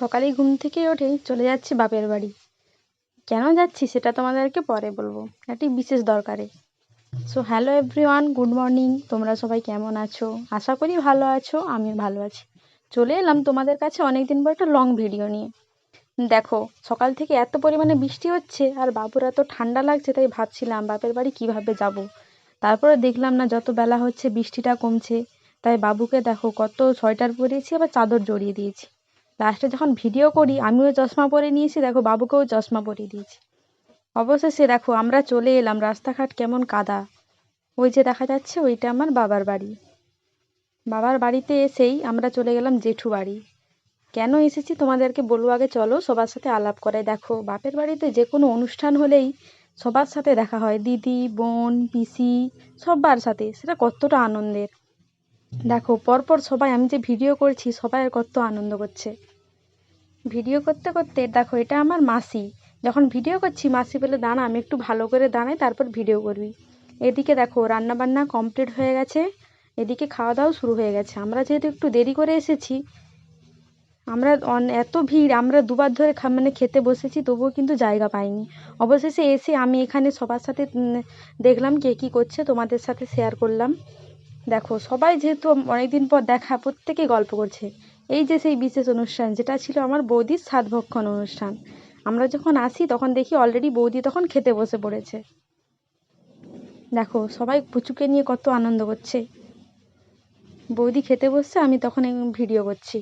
সকালেই ঘুম থেকে উঠে চলে যাচ্ছি বাপের বাড়ি। কেন যাচ্ছি সেটা তোমাদেরকে পরে বলবো, একটি বিশেষ দরকারে। So hello everyone, good morning. তোমরা সবাই কেমন আছো? আশা করি ভালো আছো, আমিও ভালো আছি। চলে এলাম তোমাদের কাছে অনেকদিন পর একটা লং ভিডিও নিয়ে। দেখো, সকাল থেকে এত পরিমাণে বৃষ্টি হচ্ছে আর বাবুর এত ঠান্ডা লাগছে, তাই ভাবছিলাম বাপের বাড়ি কিভাবে যাব। তারপরে দেখলাম না, যত বেলা হচ্ছে বৃষ্টিটা কমছে, তাই বাবুকে দেখো কত সোয়েটার পরিয়েছি, আবার চাদর জড়িয়ে দিয়েছি। লাস্টে যখন ভিডিও করি আমিও চশমা পরে নিয়েছি, দেখো বাবুকেও চশমা পরিয়ে দিয়েছি। অবশেষে দেখো আমরা চলে এলাম। রাস্তাঘাট কেমন কাদা, ওই যে দেখা যাচ্ছে ওইটা আমার বাবার বাড়ি। বাবার বাড়িতে এসেই আমরা চলে গেলাম জেঠু বাড়ি। কেন এসেছি তোমাদেরকে বলবো, আগে চলো সবার সাথে আলাপ করে। দেখো, বাপের বাড়িতে যে কোনো অনুষ্ঠান হলেই সবার সাথে দেখা হয়, দিদি, বোন, পিসি, সবার সাথে। সেটা কতটা আনন্দের। দেখো পরপর সবাই, আমি যে ভিডিও করছি সবাই কত আনন্দ করছে। ভিডিও করতে করতে দেখো, এটা আমার মাসি। যখন ভিডিও করছি মাসি বলে, দাঁড়া আমি একটু ভালো করে দাঁড়াই, তারপর ভিডিও করবি। এদিকে দেখো রান্না বান্না কমপ্লিট হয়ে গেছে, এদিকে খাওয়া দাওয়া শুরু হয়ে গেছে। আমরা যেহেতু একটু দেরি করে এসেছি, আমরা এত ভিড়, আমরা দুবার ধরে খেতে বসেছি, তবুও কিন্তু জায়গা পাইনি। অবশেষে এসে আমি এখানে সবার সাথে দেখলাম কে কী করছে, তোমাদের সাথে শেয়ার করলাম। দেখো সবাই যেহেতু অনেকদিন পর দেখা, প্রত্যেকে গল্প করছে। এই যে সেই বিশেষ অনুষ্ঠান, যেটা ছিল আমার বৌদির সাধভক্ষণ অনুষ্ঠান। আমরা যখন আসি তখন দেখি অলরেডি বৌদি তখন খেতে বসে পড়েছে। দেখো সবাই পুচুকে নিয়ে কত আনন্দ করছে। বৌদি খেতে বসছে, আমি তখন ভিডিও করছি।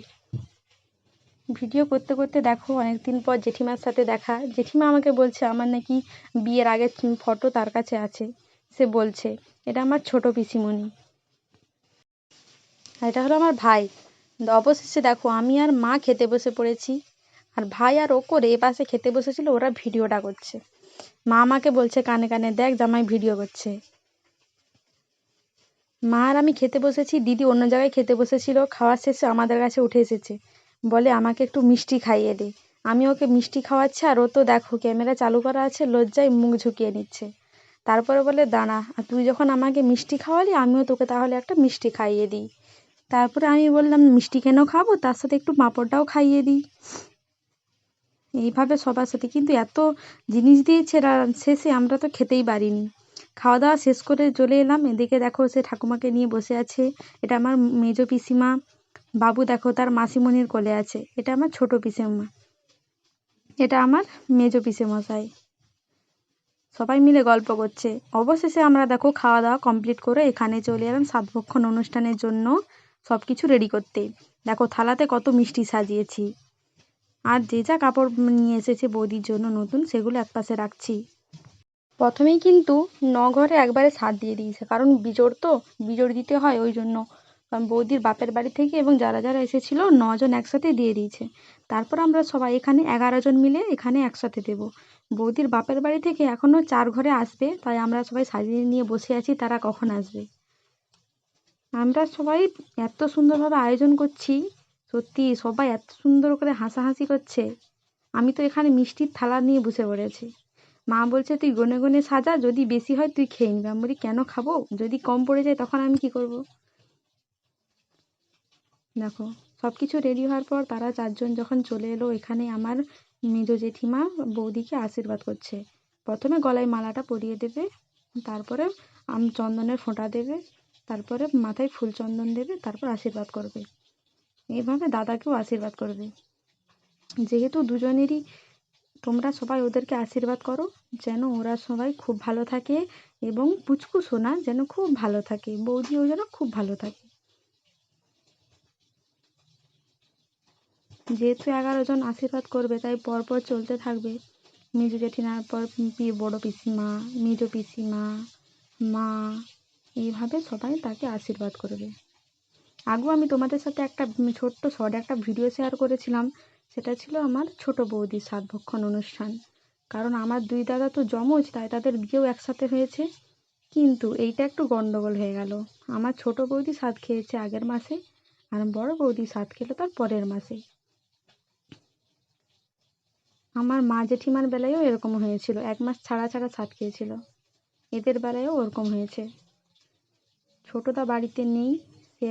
ভিডিও করতে করতে দেখো অনেকদিন পর জেঠিমার সাথে দেখা। জেঠিমা আমাকে বলছে আমার নাকি বিয়ের আগের ফটো তার কাছে আছে। সে বলছে এটা আমার ছোট পিসিমণি, আর এটা হলো আমার ভাই। অবশেষে দেখো আমি আর মা খেতে বসে পড়েছি, আর ভাই আর ও করে এপাশে খেতে বসেছিল, ওরা ভিডিওটা করছে। মা আমাকে বলছে কানে কানে, দেখ জামাই ভিডিও করছে। মা আর আমি খেতে বসেছি, দিদি অন্য জায়গায় খেতে বসেছিল, খাওয়ার শেষে আমাদের কাছে উঠে এসেছে, বলে আমাকে একটু মিষ্টি খাইয়ে দে। আমি ওকে মিষ্টি খাওয়াচ্ছি, আর ও তো দেখো ক্যামেরা চালু করা আছে, লজ্জায় মুখ ঝুঁকিয়ে নিচ্ছে। তারপরে বলে, দাঁড়া, তুই যখন আমাকে মিষ্টি খাওয়ালি আমিও তোকে তাহলে একটা মিষ্টি খাইয়ে দিই। তারপরে আমি বললাম, মিষ্টি কেন খাবো, তার সাথে একটু পাঁপড়টাও খাইয়ে দিই। এইভাবে সবার সাথে কিন্তু এত জিনিস দিয়েছে, শেষে আমরা তো খেতেই পারিনি। খাওয়া দাওয়া শেষ করে চলে এলাম। এদিকে দেখো সে ঠাকুমাকে নিয়ে বসে আছে, এটা আমার মেজো পিসিমা। বাবু দেখো তার মাসিমণির কোলে আছে, এটা আমার ছোট পিসিমা, এটা আমার মেজো পিসেমশাই। সবাই মিলে গল্প করছে। অবশেষে আমরা দেখো খাওয়া দাওয়া কমপ্লিট করে এখানে চলে এলাম সাধভক্ষণ অনুষ্ঠানের জন্য সব কিছু রেডি করতে। দেখো থালাতে কত মিষ্টি সাজিয়েছি, আর যে যা কাপড় নিয়ে এসেছে বৌদির জন্য নতুন, সেগুলো একপাশে রাখছি। প্রথমেই কিন্তু ঘরে একবারে সার দিয়ে দিয়েছে, কারণ বিজোড় তো, বিজোড় দিতে হয় ওই জন্য। কারণ বৌদির বাপের বাড়ি থেকে এবং যারা যারা এসেছিলো 9 জন একসাথে দিয়ে দিয়েছে। তারপর আমরা সবাই এখানে 11 জন মিলে এখানে একসাথে দেব। বৌদির বাপের বাড়ি থেকে এখনও 4 ঘরে আসবে, তাই আমরা সবাই সাজিয়ে নিয়ে বসে আছি তারা কখন আসবে। আমরা সবাই এত সুন্দরভাবে আয়োজন করছি, সত্যি সবাই এত সুন্দর করে হাসাহাসি করছে। আমি তো এখানে মিষ্টির থালা নিয়ে বসে পড়েছি। মা বলছে তুই গনে গনে সাজা, যদি বেশি হয় তুই খেয়ে নিবি। আমি বলি কেন খাবো, যদি কম পড়ে যায় তখন আমি কি করব। দেখো সব কিছু রেডি হওয়ার পর তারা 4 জন যখন চলে এলো, এখানে আমার মেজো জেঠিমা বৌদিকে আশীর্বাদ করছে। প্রথমে গলায় মালাটা পরিয়ে দেবে, তারপরে চন্দনের ফোঁটা দেবে, তারপরে মাথায় ফুল চন্দন দেবে, তারপর আশীর্বাদ করবে। এইভাবে দাদাকেও আশীর্বাদ করবে। যেহেতু দুজনেরই, তোমরা সবাই ওদেরকে আশীর্বাদ করো যেন ওরা সবাই খুব ভালো থাকে, এবং পুচকু সোনা যেন খুব ভালো থাকে, বৌদিও যেন খুব ভালো থাকে। যেহেতু 11 জন আশীর্বাদ করবে, তাই পরপর চলতে থাকবে। মেজো জেঠিমার পর বড় পিসিমা, মেজো পিসিমা, মা, এইভাবে সবাই তাকে আশীর্বাদ করবে। আগেও আমি তোমাদের সাথে একটা ছোট্ট শর্ট একটা ভিডিও শেয়ার করেছিলাম, সেটা ছিল আমার ছোট বৌদির সাধভক্ষণ অনুষ্ঠান। কারণ আমার 2 দাদা তো যমজ, তাই তাদের বিয়েও একসাথে হয়েছে। কিন্তু এইটা একটু গন্ডগোল হয়ে গেল। আমার ছোট বৌদি সাধ খেয়েছে আগের মাসে, আর বড় বৌদি সাধ খেলো তার পরের মাসে। আমার মা জেঠিমার বেলায়ও এরকম হয়েছিল, 1 মাস ছাড়া ছাড়া সাধ খেয়েছিল। এদের বেলায়ও ওরকম হয়েছে। ছোটদা বাড়িতে নেই, সে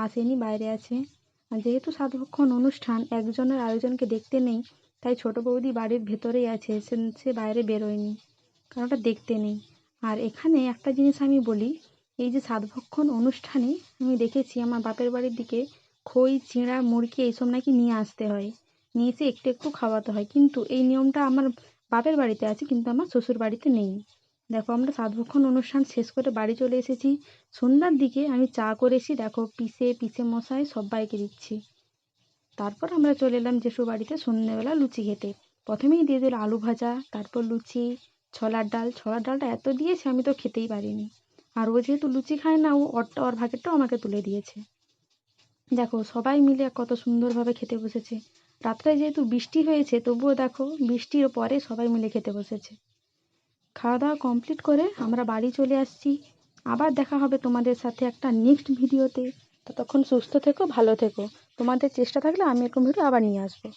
আসেনি, বাইরে আছে। আর যেহেতু সাতভক্ষণ অনুষ্ঠান, একজনের আরেকজনকে দেখতে নেই, তাই ছোট বৌদি বাড়ির ভেতরেই আছে, সে বাইরে বেরোয়নি, কারণ ওটা দেখতে নেই। আর এখানে একটা জিনিস আমি বলি, এই যে সাতভক্ষণ অনুষ্ঠানে আমি দেখেছি আমার বাপের বাড়ির দিকে খই, চিঁড়া, মুড়কি এইসব নাকি নিয়ে আসতে হয়, নিয়ে এসে একটু একটু খাওয়াতে হয়, কিন্তু এই নিয়মটা আমার বাপের বাড়িতে আছে, কিন্তু আমার শ্বশুর বাড়িতে নেই। দেখো, আমরা সাতভক্ষণ অনুষ্ঠান শেষ করে বাড়ি চলে এসেছি। সন্ধ্যার দিকে আমি চা করেছি, দেখো পিসে মশাই সবাইকে দিচ্ছি। তারপর আমরা চলে এলাম জেঠুর বাড়িতে সন্ধ্যেবেলা লুচি খেতে। প্রথমেই দিয়ে দিল আলু ভাজা, তারপর লুচি, ছোলার ডালটা এত দিয়েছে আমি তো খেতেই পারিনি। আর ও যেহেতু লুচি খায় না, ওর ভাগেরটাও আমাকে তুলে দিয়েছে। দেখো, সবাই মিলে কত সুন্দরভাবে খেতে বসেছে। রাত্রে যেহেতু বৃষ্টি হয়েছে, তবুও দেখো বৃষ্টির পরে সবাই মিলে খেতে বসেছে। খাওয়া দাওয়া কমপ্লিট করে আমরা বাড়ি চলে আসছি। আবার দেখা হবে তোমাদের সাথে একটা নেক্সট ভিডিওতে। ততক্ষণ সুস্থ থেকো, ভালো থেকো। তোমাদের চেষ্টা থাকলে আমি এরকম ভিডিও আবার নিয়ে আসবো।